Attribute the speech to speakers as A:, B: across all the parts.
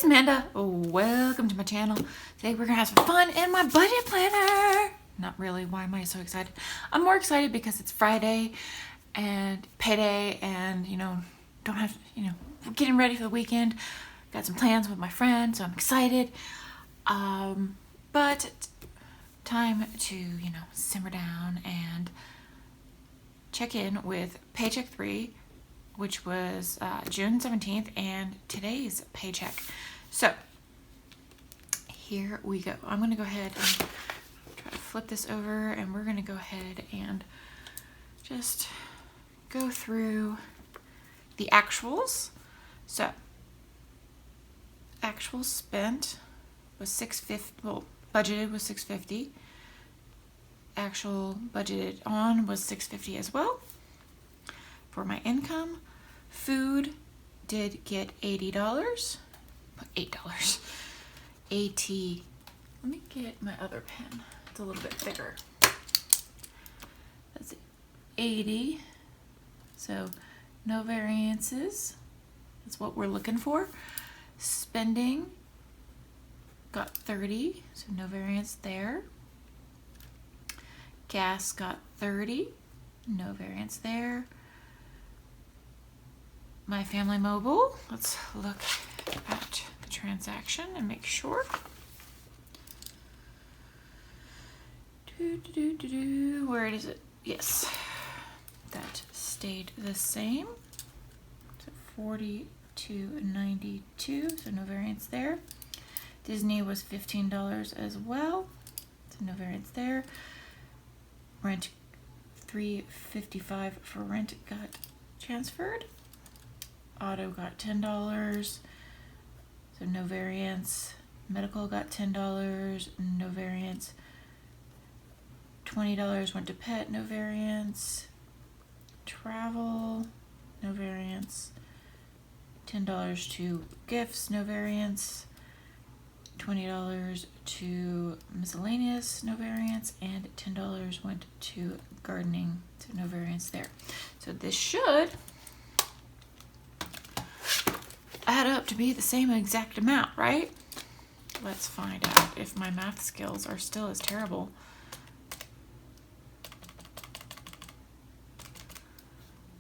A: Manda. Welcome to my channel. Today we're gonna have some fun in my budget planner. Not really. Why am I so excited? I'm more excited because it's Friday and payday, and don't have we're getting ready for the weekend. Got some plans with my friend, so I'm excited. But time to simmer down and check in with Paycheck 3, which was June 17th, and today's paycheck. So here we go. I'm going to go ahead and try to flip this over, and we're going to go ahead and just go through the actuals. So actual spent was $650. Well, budgeted was $650. Actual budgeted on was $650 as well. For my income, food did get $80. $8. AT. Let me get my other pen. It's a little bit bigger. That's 80. So no variances. That's what we're looking for. Spending got 30, so no variance there. Gas got 30, no variance there. My family mobile, let's look at the transaction and make sure. Where is it? Yes, that stayed the same. So 42.92, so no variance there. Disney was $15 as well, so no variance there. Rent, $3.55 for rent got transferred. Auto got $10, so no variance. Medical got $10, no variance. $20 went to pet, no variance. Travel, no variance. $10 to gifts, no variance. $20 to miscellaneous, no variance, and $10 went to gardening, so no variance there. So this should add up to be the same exact amount, right? Let's find out if my math skills are still as terrible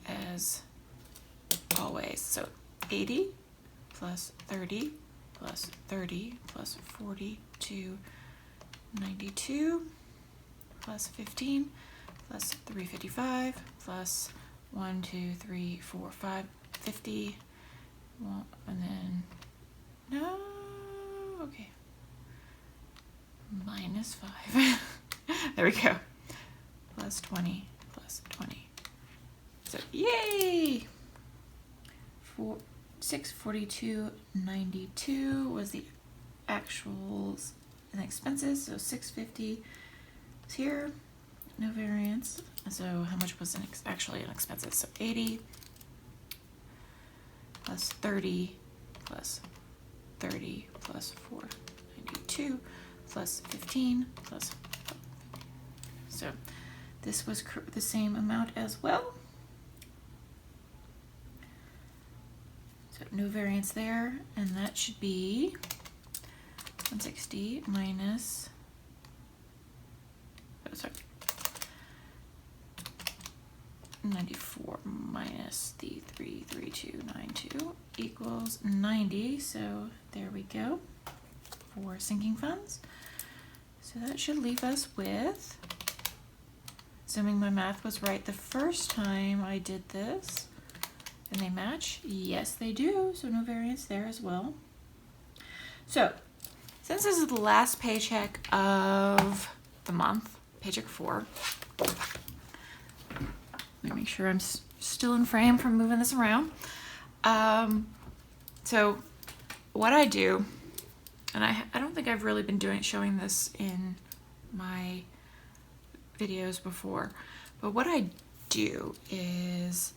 A: as always. So 80 plus 30 plus 30 plus 42.92 plus 15 plus 355 plus 1, 2, 3, 4, 5, 50. Well, and then no, okay, minus 5. There we go. Plus 20 plus 20. So yay! 642.92 was the actuals and expenses. So 650 is here, no variance. So how much was actually in expenses? So 80 plus 30 plus 30 plus 492 plus 15 plus. So this was the same amount as well. So no variance there, and that should be 160 minus, oh, sorry, 94 minus the 33292 equals 90. So there we go for sinking funds. So that should leave us with, assuming my math was right the first time I did this, and they match? Yes, they do. So no variance there as well. So since this is the last paycheck of the month, paycheck 4, let me make sure I'm still in frame from moving this around. So what I do, and I don't think I've really been showing this in my videos before, but what I do is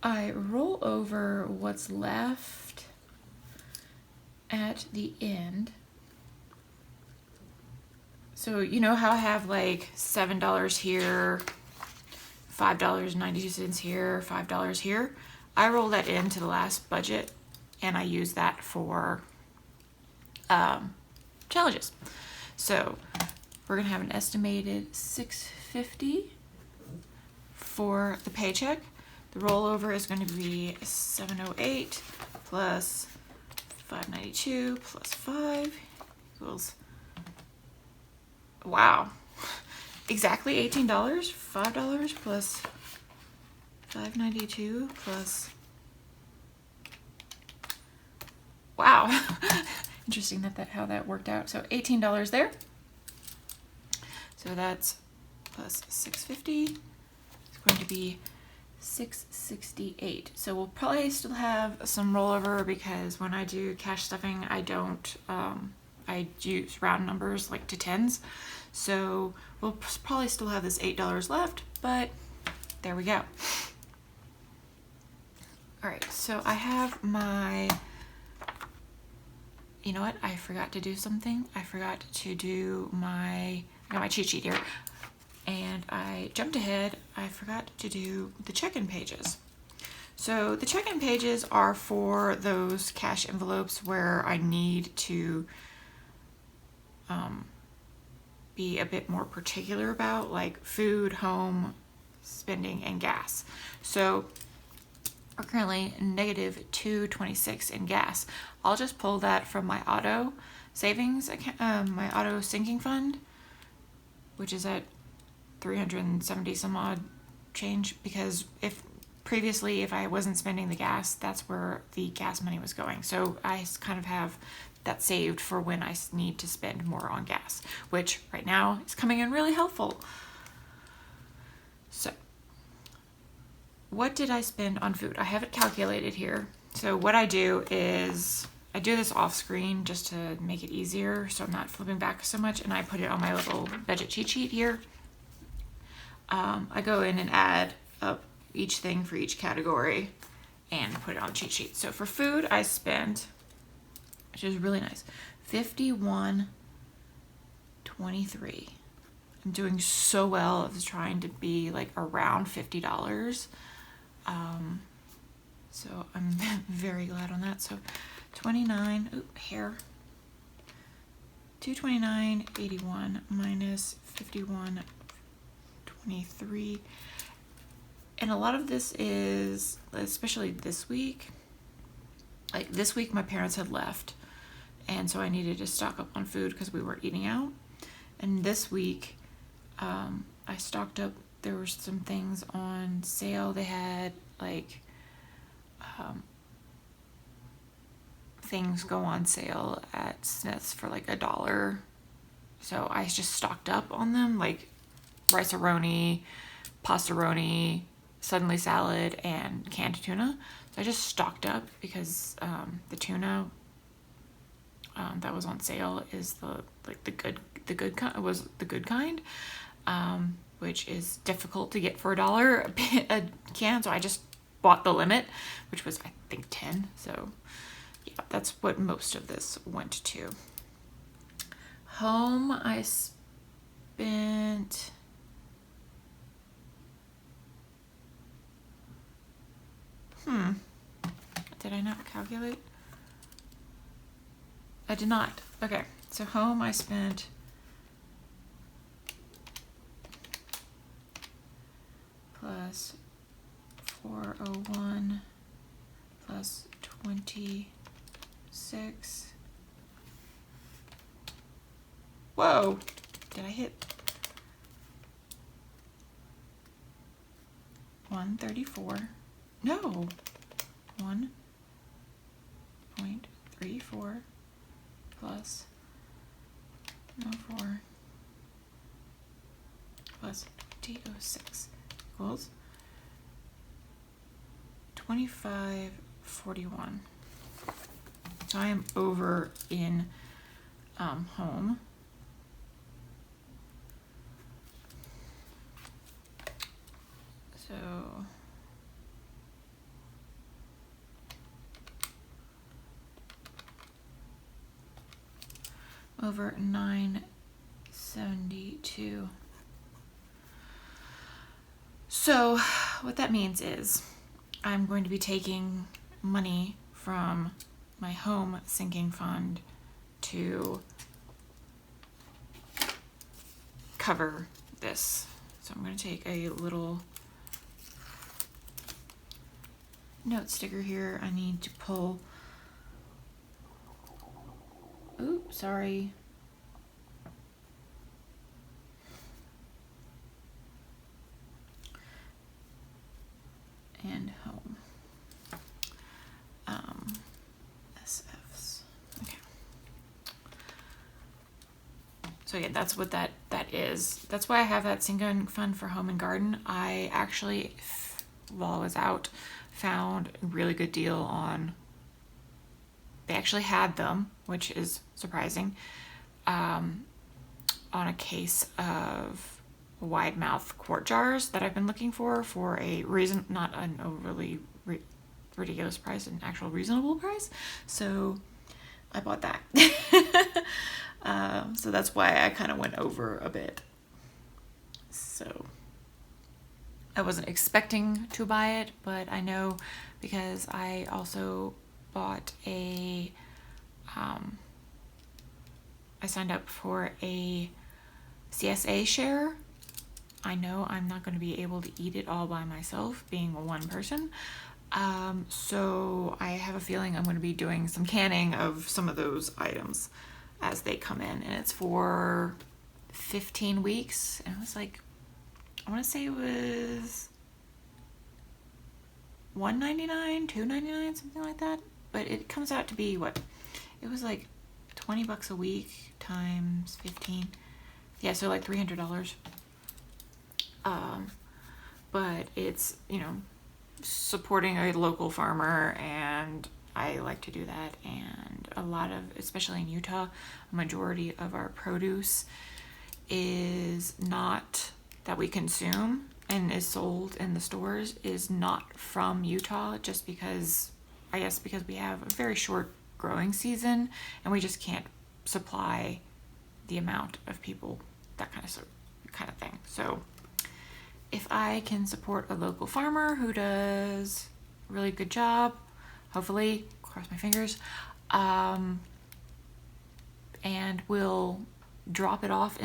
A: I roll over what's left at the end. So you know how I have like $7 here, $5.92 here, $5 here? I roll that into the last budget and I use that for challenges. So we're gonna have an estimated $650 for the paycheck. The rollover is going to be $708 plus $592 plus 5 equals, wow, exactly $18. $5 plus $592 plus, wow. Interesting how that worked out. So $18 there. So that's plus $650. It's going to be $668. So we'll probably still have some rollover because when I do cash stuffing, I don't, I use round numbers like to tens. So we'll probably still have this $8 left, but there we go. All right, so I have my, you know what? I forgot to do something. I forgot to do I got my cheat sheet here. And I jumped ahead. I forgot to do the check-in pages. So the check-in pages are for those cash envelopes where I need to be a bit more particular about, like food, home, spending, and gas. So we're currently negative $226 in gas. I'll just pull that from my auto savings account, my auto sinking fund, which is at 370 some odd change, because if I wasn't spending the gas, that's where the gas money was going. So I kind of have that saved for when I need to spend more on gas, which right now is coming in really helpful. So what did I spend on food? I have it calculated here. So what I do is I do this off screen just to make it easier so I'm not flipping back so much, and I put it on my little budget cheat sheet here. I go in and add up each thing for each category and put it on the cheat sheet. So for food, I spent, which is really nice, $51.23. I'm doing so well. I was trying to be like around $50. So I'm very glad on that. So 29, hair. 229.81 minus 51.23. And a lot of this is, especially this week, like this week my parents had left, and so I needed to stock up on food because we weren't eating out. And this week I stocked up. There were some things on sale. They had like things go on sale at Smith's for like $1. So I just stocked up on them, like rice-a-roni, pasta-roni, suddenly salad, and canned tuna. So I just stocked up because the tuna that was on sale is the good kind, which is difficult to get for $1 a can. So I just bought the limit, which was I think 10. So yeah, that's what most of this went to. Home, I spent did I not calculate? I did not. Okay, so home I spent plus 401 plus 26. Whoa, did I hit 134? No, 1.34 plus 4 plus 206 equals 2541. So I am over in home. So over 972. So what that means is I'm going to be taking money from my home sinking fund to cover this. So I'm going to take a little note sticker here. I need to pull. Oops, sorry. And home. SFs. Okay. So yeah, that's what that is. That's why I have that sinking fund for home and garden. I actually, while I was out, found a really good deal on. They actually had them, which is surprising, on a case of wide mouth quart jars that I've been looking for a reason, not an overly ridiculous price, an actual reasonable price. So I bought that. So that's why I kind of went over a bit. So I wasn't expecting to buy it, but I know because I also bought I signed up for a CSA share. I know I'm not going to be able to eat it all by myself, being one person. So I have a feeling I'm going to be doing some canning of some of those items as they come in. And it's for 15 weeks. And it was like, I want to say it was $1.99, $2.99, something like that. But it comes out to be what? It was like $20 a week times 15. Yeah, so like $300. But it's, supporting a local farmer, and I like to do that. And a lot of, especially in Utah, a majority of our produce is not that we consume and is sold in the stores is not from Utah, just because, I guess because we have a very short growing season and we just can't supply the amount of people, that kind of thing. So if I can support a local farmer who does a really good job, hopefully, cross my fingers, and will drop it off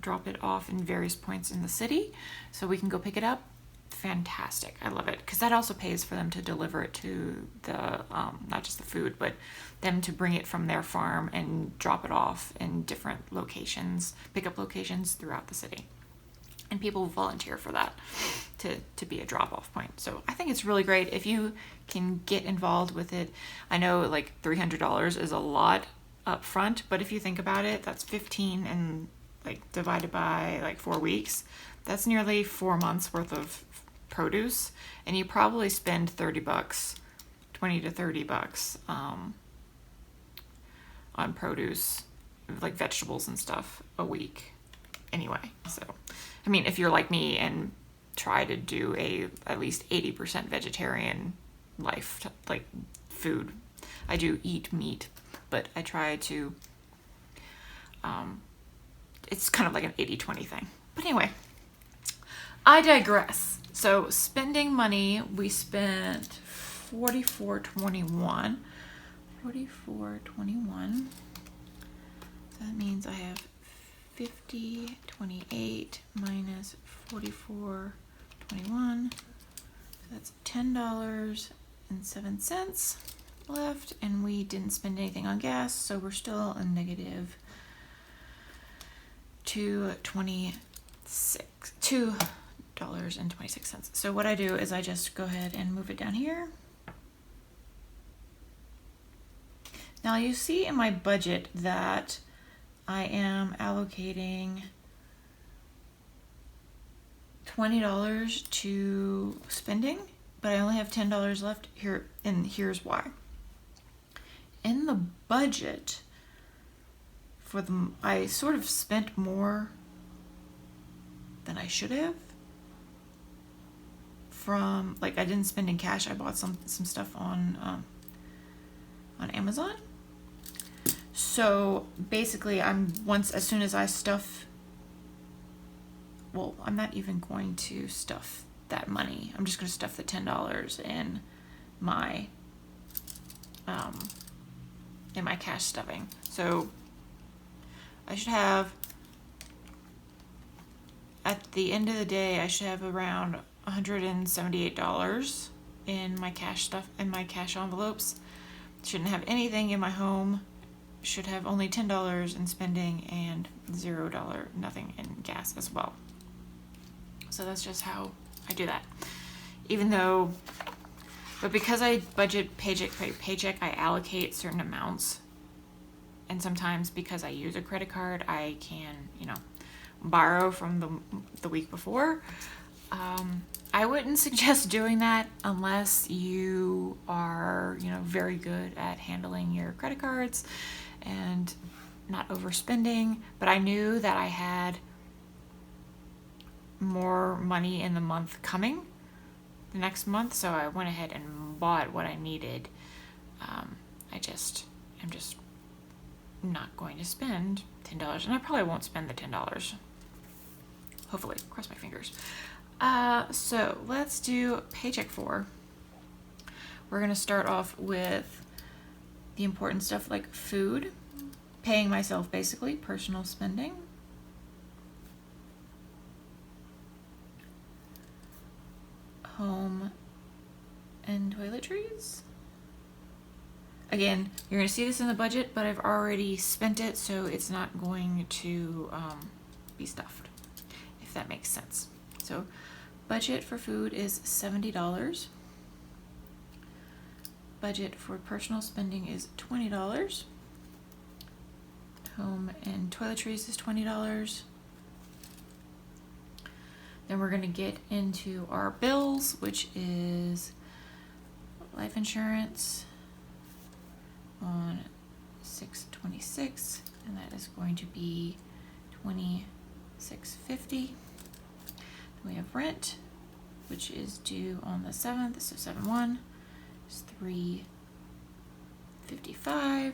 A: drop it off in various points in the city so we can go pick it up, fantastic. I love it, because that also pays for them to deliver it to the not just the food, but them to bring it from their farm and drop it off in different locations, pickup locations throughout the city. And people volunteer for that to be a drop-off point. So I think it's really great if you can get involved with it. I know like $300 is a lot up front, but if you think about it, that's 15 and like divided by like 4 weeks. That's nearly 4 months worth of produce, and you probably spend $30, $20 to $30 on produce, like vegetables and stuff, a week anyway. So I mean, if you're like me and try to do at least 80% vegetarian life, like food, I do eat meat, but I try to, it's kind of like an 80-20 thing. But anyway, I digress. So spending money, we spent $44.21. $44.21. So that means I have 50.28 minus 44.21. So that's $10.07 left, and we didn't spend anything on gas, so we're still a negative $2.26. So what I do is I just go ahead and move it down here. Now you see in my budget that I am allocating $20 to spending, but I only have $10 left here, and here's why. In the budget I sort of spent more than I should have. From, like, I didn't spend in cash. I bought some stuff on Amazon. So basically, as soon as I stuff, well, I'm not even going to stuff that money. I'm just going to stuff the $10 in my in my cash stuffing. So I should have, at the end of the day, I should have around $178 in my cash envelopes. Shouldn't have anything in my home. Should have only $10 in spending and $0, nothing in gas as well. So that's just how I do that. But because I budget paycheck, I allocate certain amounts. And sometimes because I use a credit card, I can, borrow from the week before. I wouldn't suggest doing that unless you are, very good at handling your credit cards and not overspending. But I knew that I had more money in the month coming, the next month, so I went ahead and bought what I needed. I'm just not going to spend $10, and I probably won't spend the $10. Hopefully, cross my fingers. So let's do Paycheck 4. We're going to start off with the important stuff like food, paying myself basically, personal spending, home and toiletries. Again, you're going to see this in the budget, but I've already spent it, so it's not going to be stuffed, if that makes sense. So budget for food is $70. Budget for personal spending is $20. Home and toiletries is $20. Then we're going to get into our bills, which is life insurance on 6/26, and that is going to be $26.50. We have rent, which is due on the 7th, so 7/1 is $3.55.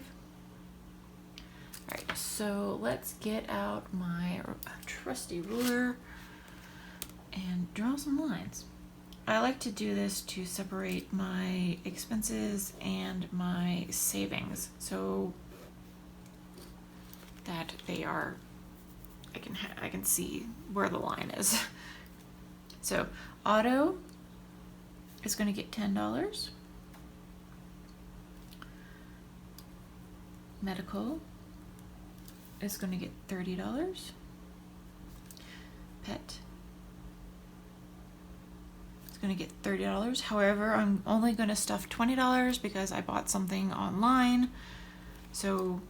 A: All right, so let's get out my trusty ruler and draw some lines. I like to do this to separate my expenses and my savings so that they are, I can see where the line is. So auto is going to get $10. Medical is going to get $30. Pet is going to get $30. However, I'm only going to stuff $20 because I bought something online. So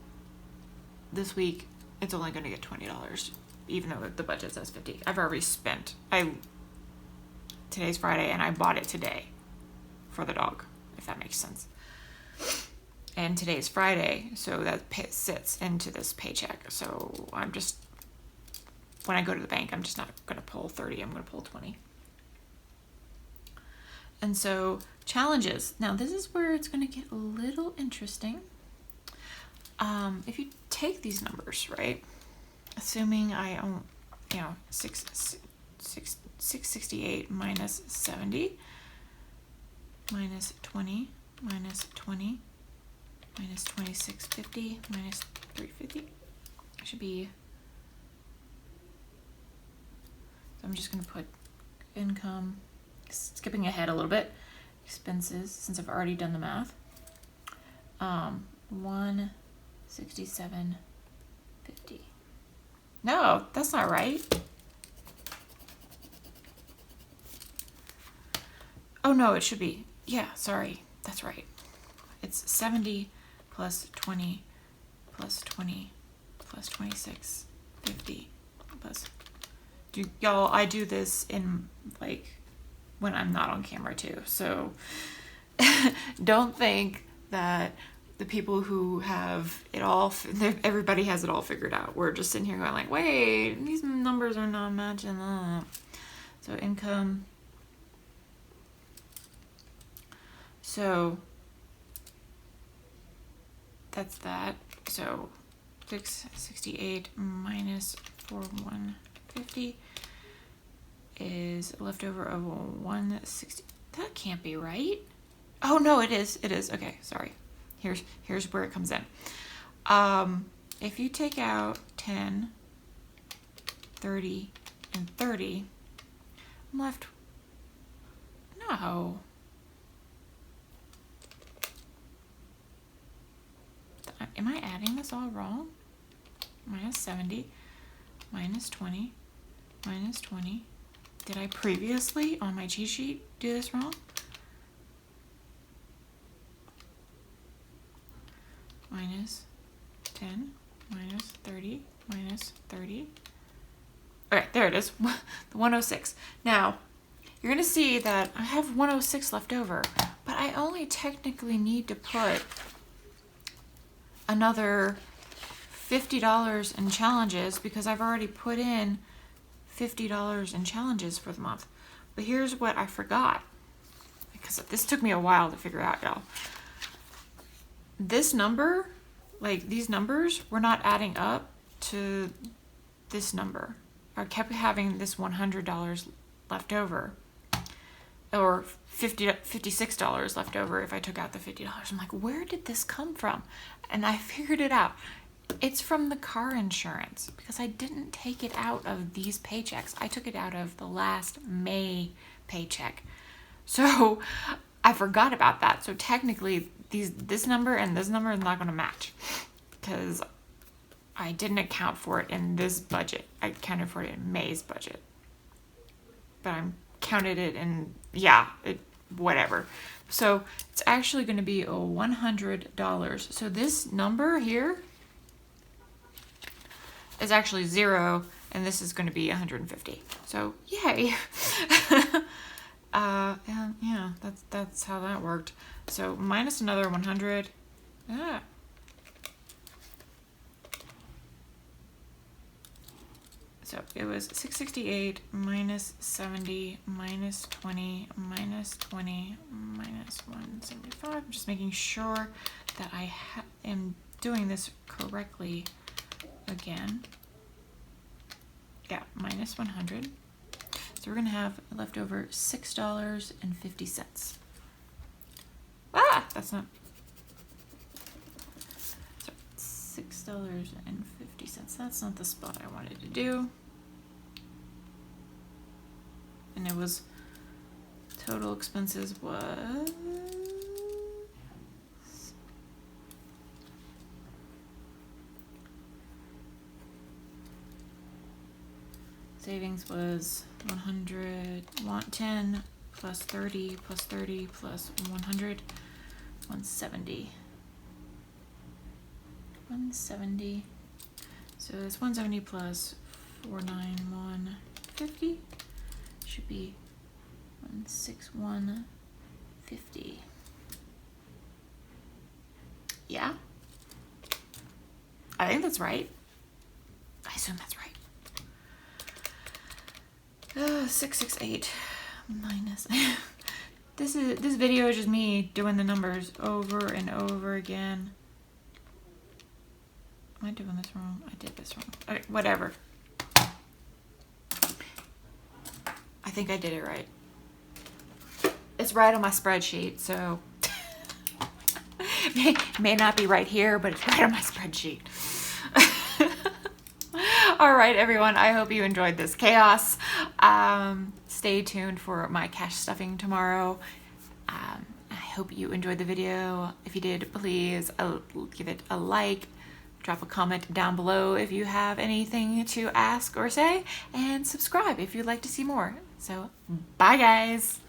A: this week it's only going to get $20, even though the budget says $50. I've already spent. Today's Friday and I bought it today for the dog, if that makes sense. And today's Friday, so that sits into this paycheck. So I'm just, when I go to the bank, I'm just not going to pull 30, I'm going to pull 20. And so challenges. Now this is where it's going to get a little interesting. If you take these numbers, right, assuming I own, 668 minus 70 minus 20 minus 20 minus 2650 minus 350 should be, so I'm just going to put income, skipping ahead a little bit, expenses, since I've already done the math, 167.50. No, that's not right. Oh no, it should be. Yeah, sorry. That's right. It's 70 plus 20 plus 20 plus 26.50 plus. Y'all, I do this in when I'm not on camera too. So don't think that the people who have it all, everybody has it all figured out. We're just sitting here going wait, these numbers are not matching up. So income. So that's that. So 668 minus 4150 is a leftover of 160. That can't be right. Oh no, it is. It is. Okay, sorry. Here's where it comes in. If you take out 10, 30, and 30, I'm left, no. Am I adding this all wrong? Minus 70, minus 20, minus 20. Did I previously on my cheat sheet do this wrong? Minus 10, minus 30, minus 30. Okay, there it is, the 106. Now, you're gonna see that I have 106 left over, but I only technically need to put another $50 in challenges because I've already put in $50 in challenges for the month. But here's what I forgot, because this took me a while to figure out, y'all. This number, like these numbers, were not adding up to this number. I kept having this $100 left over, or $56 left over if I took out the $50. I'm like, where did this come from? And I figured it out. It's from the car insurance, because I didn't take it out of these paychecks. I took it out of the last May paycheck. So I forgot about that. So technically this number and this number is not going to match, because I didn't account for it in this budget. I accounted for it in May's budget. But I counted it in, whatever. So it's actually going to be $100. So this number here is actually 0, and this is going to be 150. So yay. And yeah, that's how that worked. So minus another 100. So it was 668 minus 70 minus 20 minus 20 minus 175. I'm just making sure that I am doing this correctly again. Yeah, minus 100. So we're going to have left over $6.50. That's not. So $6.50. That's not the spot I wanted to do. And it was, total expenses was, savings was 110 plus 30 plus 30 plus 100, 170. 170. So it's 170 plus 49150 should be 16150. Yeah, I think that's right. I assume that's right. 668 minus. This video is just me doing the numbers over and over again. Am I doing this wrong? I did this wrong. Okay, whatever. I think I did it right. It's right on my spreadsheet, so may not be right here, but it's right on my spreadsheet. All right, everyone, I hope you enjoyed this chaos. Stay tuned for my cash stuffing tomorrow. I hope you enjoyed the video. If you did, please give it a like. Drop a comment down below if you have anything to ask or say, and subscribe if you'd like to see more. So, bye guys!